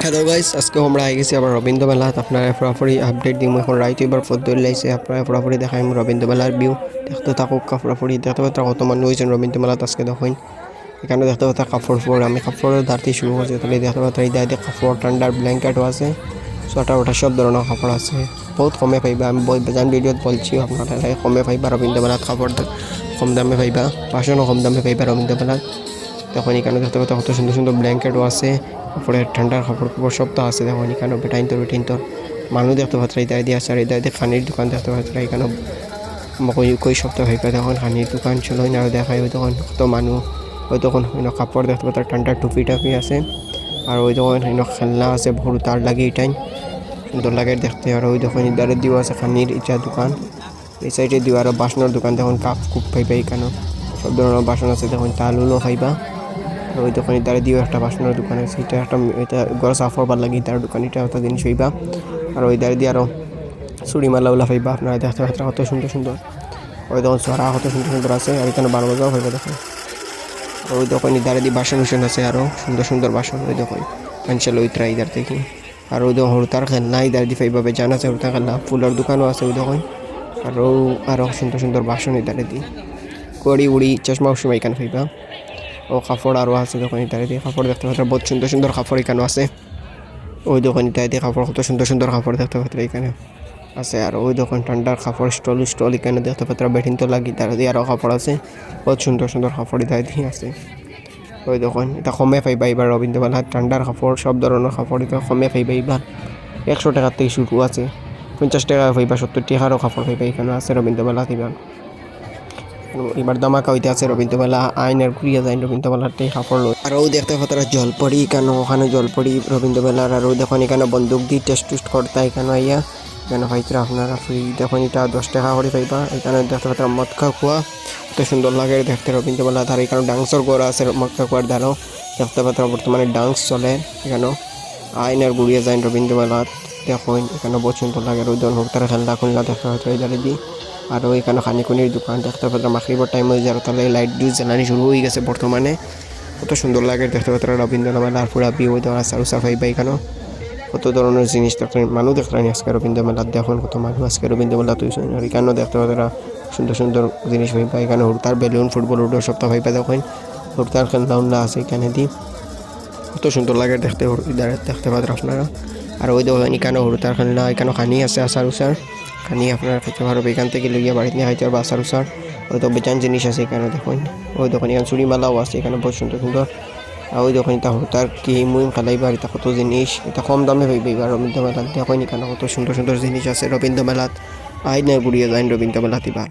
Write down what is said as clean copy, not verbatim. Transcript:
Hello guys, আজকে আমরা I গেছি আবার রবীন্দ্র মেলাত। আপনারা পুরোপুরি আপডেট দিম। এখন রাইত এবার পদ্মর লাইছে, আপনারা পুরোপুরি দেখাইম রবীন্দ্র মেলার ভিউ। দেখতে থাকুক, পুরোপুরি দেখতে পাত্র কত মানুষ হয়েছেন রবীন্দ্র মেলাত আজকে দেখুন। এখানে দেখতে পাত্র কাপড় ফোড়, আমি কাপড়ের ধারতে শুরু করছি। তাহলে দেখতে পাত্র এই দায়িত্বে কাপড়, ঠান্ডার ব্ল্যাঙ্কেটও আছে, সোয়েটার ওটা সব ধরনের কাপড় আছে। বহুত কমে পাইবা, আমি বেজান ভিডিওত বলছি আপনারা কমে পাইবা রবীন্দ্র মেলাত। কাপড় কম দামে পাইবা, বাসনও কম দামে পাইবা রবীন্দ্র মেলাত। তখন এখানে দেখতে পাচ্ছ কত সুন্দর সুন্দর ব্ল্যাঙ্কেটও আছে, উপরে ঠান্ডার কাপড় কাপড় সব তো আছে। দেখুন এখানে বেটাইন্তর মানুষ দেখতে পাচ্ছ, এই দায় আছে। আর এই দায় খানির দোকান দেখতে পাচ্ছ, এখানে কই সপ্তাহ হইবা তখন খানির দোকান ছিল না, দেখাই ওই তখন কত মানুষ। ওই তখন কাপড় দেখতে পাচ্ছ, ঠান্ডার টুপি টাপি আছে। আর ওই তখন খেলনা আছে, ভরু তার লাগে এটাই সুন্দর লাগে দেখতে। আর ওই তখন ইদারে দিও আছে খানির ইটা দোকান, এই সাইডে দিও আরও বাসনের দোকান। দেখুন কাপ কুপ পাইবা, এখানে সব ধরনের বাসন আছে। দেখুন তালুলও পাইবা। ওই দোকানি দ্বারা দিও একটা বাসনের দোকান আছে, এটা একটা এটা ঘর সাফ করবার লাগে তার দোকান, এটা একটা জিনিস হইবা। আর ওই দ্বারা দিয়ে আরও চুড়ি মালাগুলা পাইবা আপনারা দেখতে পাচ্ছেন কত সুন্দর সুন্দর। ওই দোকান ছড়া কত সুন্দর সুন্দর আছে। আর এখানে 12 বাজাও পাইবা দেখুন। ওই দোকানি দ্বারা দিয়ে বাসন উসন আছে, আরও সুন্দর সুন্দর বাসন ওই দোকান মানুষের লইতরা ইদার থেকে। আর ওই দোকান হরতার খেলনা ইদার দিয়ে পাইবা, বেজান আছে হরতার খেলনা, ফুলের দোকানও আছে ওই দোকান। আরও সুন্দর সুন্দর বাসন ইদারে দিই, কড়ি উড়ি চশমা উসমা এখানে পাইবা। ও কাপড় আরও আছে দোকানি তারে দিয়ে কাপড় দেখতে পাচ্ছ, বহুত সুন্দর সুন্দর কাপড় এখানে আছে। ওই দোকানি তাই দিয়ে কাপড় কত সুন্দর সুন্দর কাপড় দেখতে পাচ্ছ এখানে আছে। আর ওই দোকান ঠান্ডার কাপড় স্টল এখানে দেখতে পাচ্ছ, বেটিন তো লাগি তার দিয়ে আরও কাপড় আছে, বহুত সুন্দর সুন্দর কাপড় তাই দিয়ে আছে। ওই দোকান এটা কমে পাইবা এবার রবীন্দ্র মেলা, ঠান্ডার কাপড় সব ধরনের কাপড় এটা কমে পাইবা এবার। 100 টাকার থেকে শুরু আছে, 50 টাকা পাইবা, 70 টাকারও কাপড় পাইবা এখানে আছে রবীন্দ্র মেলা এবার। এবার দামাকা হইতে আছে রবীন্দ্র মেলা, আইনের ঘুরিয়ে যায় রবীন্দ্র মেলাটাই কাপড় লো। আর ও দেখতে পাত্র জলপরি, কেন ওখানে জলপরি রবীন্দ্র মেলার। আর দেখুন এখানে বন্দুক দিয়ে টেস্ট করতে এখানে আইয়া এখানে হয়তো আপনারা ফ্রি। দেখুন এটা 10 টাকা করে পাইবা। এখানে দেখতে পাত্র মদকা কুয়া কত সুন্দর লাগে দেখতে রবীন্দ্র মেলা। আর এখানে ডান্সর ঘর আছে মদকা কুয়ার দ্বারাও দেখতে পাত্র, বর্তমানে ডান্স চলে এখানেও। আইনের ঘুরিয়ে যায় রবীন্দ্র মেলার দেখুন, এখানে বহুত সুন্দর লাগে। ওই ধরুন হোক তারা খেলনা খুলনা দেখতে পাত্র এই দাঁড়িয়ে দিই। আর এখানে খানিকুনির দোকান দেখতে পাত্র, মাখরিবার টাইম হয়ে যার তাহলে লাইট দিয়ে জ্বালানি শুরু হয়ে গেছে বর্তমানে, কত সুন্দর লাগে দেখতে পাত্র রবীন্দ্র মেলার পুরা বিয়ে ওই ধরনের আচার উচার পাইবা। এখানেও কত ধরনের জিনিস দেখতে মানুষ দেখলেন আজকে রবীন্দ্র মেলার। দেখুন কত মানুষ আজকে রবীন্দ্র মেলা তুইছেন। আর এখানেও দেখতে পাত্র সুন্দর সুন্দর জিনিস পাইবা। এখানে হুড়তার বেলুন ফুটবল উডো সপ্তাহ পাইবা। দেখুন হুড়তার খেলনা উল্লা আছে এখানে দিই, কত সুন্দর লাগে দেখতে দেখতে পাত্র আপনারা। আর ওই দেখেন এখানে হুড়তার খেলনা, এখানে খানি আছে আচার উচার, খানি আপনারা খেতে পারবে এখান থেকে লইয়া বাড়িতে নিয়ে খাইতে পারবে আচার উচার। ওই তো বেচান জিনিস আছে এখানে দেখুন। ওই দোকান এখানে চুড়ি মালাও আছে এখানে বহুত সুন্দর সুন্দর। আর ওই দোকান এটা হুড়তার কি মুইম খেলাইবার, এটা কত জিনিস, এটা কম দামে পাইবে এবার রবীন্দ্র মেলাত। দেখুন এখানে কত সুন্দর সুন্দর জিনিস আছে রবীন্দ্র মেলাত। আইনে ঘুরিয়ে যায় রবীন্দ্র মেলাত এবার।